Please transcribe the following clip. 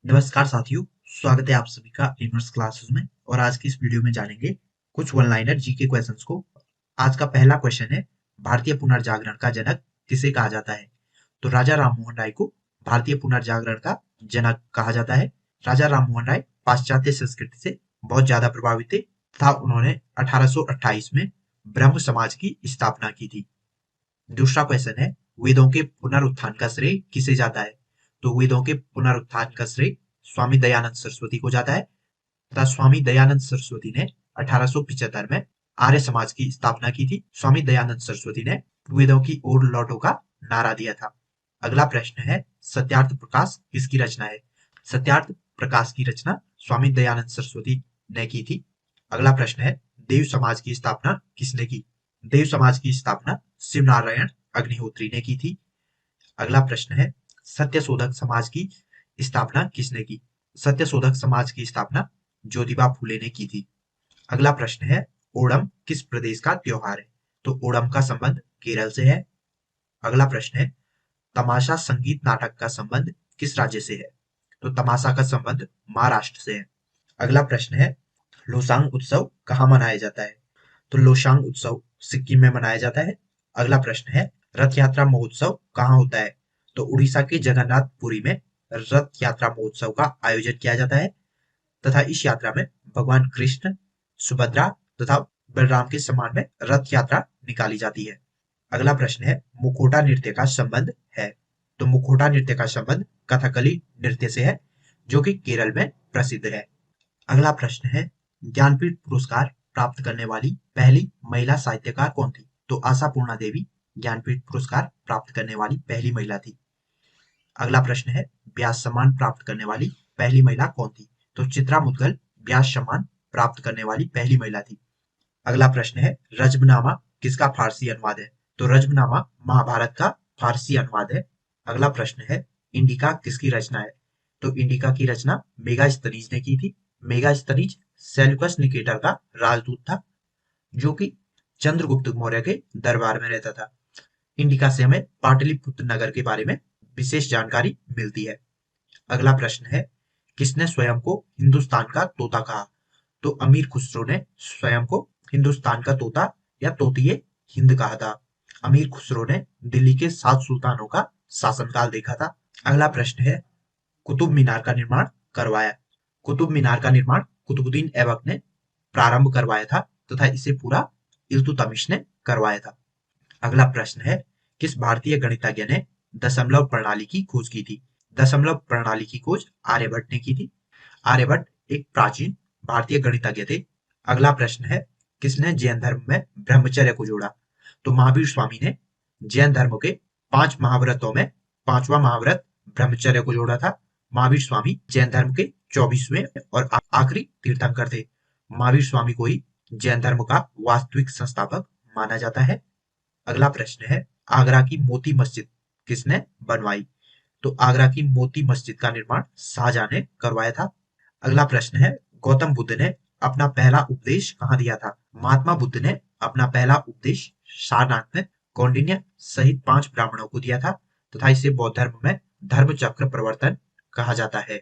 नमस्कार साथियों, स्वागत है आप सभी का इनवर्स क्लासेस में। और आज की इस वीडियो में जानेंगे कुछ वन लाइनर जीके क्वेश्चंस को। आज का पहला क्वेश्चन है, भारतीय पुनर्जागरण का जनक किसे कहा जाता है? तो राजा राममोहन राय को भारतीय पुनर्जागरण का जनक कहा जाता है। राजा राममोहन राय पाश्चात्य संस्कृति से बहुत ज्यादा प्रभावित थे तथा उन्होंने 1828 में ब्रह्म समाज की स्थापना की थी। दूसरा क्वेश्चन है, वेदों के पुनरुत्थान का श्रेय किसे जाता है? तो वेदों के पुनरुत्थान का श्रेय स्वामी दयानंद सरस्वती को जाता है तथा स्वामी दयानंद सरस्वती ने 1875 में आर्य समाज की स्थापना की थी। स्वामी दयानंद सरस्वती ने वेदों की ओर लौटो का नारा दिया था। अगला प्रश्न है, सत्यार्थ प्रकाश किसकी रचना है? सत्यार्थ प्रकाश की रचना स्वामी दयानंद सरस्वती ने की थी। अगला प्रश्न है, देव समाज की स्थापना किसने की? देव समाज की स्थापना शिव नारायण अग्निहोत्री ने की थी। अगला प्रश्न है, सत्यशोधक समाज की स्थापना किसने की? सत्यशोधक समाज की स्थापना ज्योतिबा फूले ने की थी। अगला प्रश्न है, ओणम किस प्रदेश का त्योहार है? तो ओणम का संबंध केरल से है। अगला प्रश्न है, तमाशा संगीत नाटक का संबंध किस राज्य से है? तो तमाशा का संबंध महाराष्ट्र से है। अगला प्रश्न है, लोसांग उत्सव कहाँ मनाया जाता है? तो लोसांग उत्सव सिक्किम में मनाया जाता है। अगला प्रश्न है, रथ यात्रा महोत्सव कहाँ होता है? तो उड़ीसा के जगन्नाथपुरी में रथ यात्रा महोत्सव का आयोजन किया जाता है तथा इस यात्रा में भगवान कृष्ण, सुभद्रा तथा बलराम के सम्मान में रथ यात्रा निकाली जाती है। अगला प्रश्न है, मुखोटा नृत्य का संबंध है? तो मुखोटा नृत्य का संबंध कथकली नृत्य से है जो कि केरल में प्रसिद्ध है। अगला प्रश्न है, ज्ञानपीठ पुरस्कार प्राप्त करने वाली पहली महिला साहित्यकार कौन थी? तो आशापूर्णा देवी ज्ञानपीठ पुरस्कार प्राप्त करने वाली पहली महिला थी। अगला प्रश्न है, व्यास सम्मान प्राप्त करने वाली पहली महिला कौन थी? तो चित्रा मुद्गल व्यास सम्मान प्राप्त करने वाली पहली महिला थी। अगला प्रश्न है, रज्मनामा किसका फारसी अनुवाद है? तो रज्मनामा महाभारत का फारसी अनुवाद है। अगला प्रश्न है, इंडिका किसकी रचना है? तो इंडिका की रचना मेगास्थनीज ने की थी। मेगास्थनीज सेल्यूकस निकेटर का राजदूत था जो कि चंद्रगुप्त मौर्य के दरबार में रहता था। इंडिका से हमें पाटलिपुत्र नगर के बारे में विशेष जानकारी मिलती है। अगला प्रश्न है, किसने स्वयं को हिंदुस्तान का तोता कहा? तो अमीर खुसरो ने स्वयं को हिंदुस्तान का तोता या तोतिए हिंद कहा था। अमीर खुसरो ने दिल्ली के 7 सुल्तानों का शासनकाल देखा था। अगला प्रश्न है, कुतुब मीनार का निर्माण करवाया? कुतुब मीनार का निर्माण कुतुबुद्दीन ऐबक ने प्रारंभ करवाया था तथा इसे पूरा इल्तुतमिश ने करवाया था। अगला प्रश्न है, किस भारतीय गणितज्ञ ने दशमलव प्रणाली की खोज की थी? दशमलव प्रणाली की खोज आर्यभट्ट ने की थी। आर्यभट्ट एक प्राचीन भारतीय गणितज्ञ थे। अगला प्रश्न है, किसने जैन धर्म में ब्रह्मचर्य को जोड़ा? तो महावीर स्वामी ने जैन धर्म के 5 महाव्रतों में 5वां महाव्रत ब्रह्मचर्य को जोड़ा था। महावीर स्वामी जैन धर्म के 24वें और आखिरी तीर्थंकर थे। महावीर स्वामी को ही जैन धर्म का वास्तविक संस्थापक माना जाता है। अगला प्रश्न है, आगरा की मोती मस्जिद किसने बनवाई? तो आगरा की मोती मस्जिद का निर्माण शाहजहां ने करवाया था। अगला प्रश्न है, गौतम बुद्ध ने अपना पहला उपदेश कहाँ दिया था? महात्मा बुद्ध ने अपना पहला उपदेश सारनाथ में कौंडिन्य सहित 5 ब्राह्मणों को दिया था तथा इसे बौद्ध धर्म में धर्म चक्र प्रवर्तन कहा जाता है।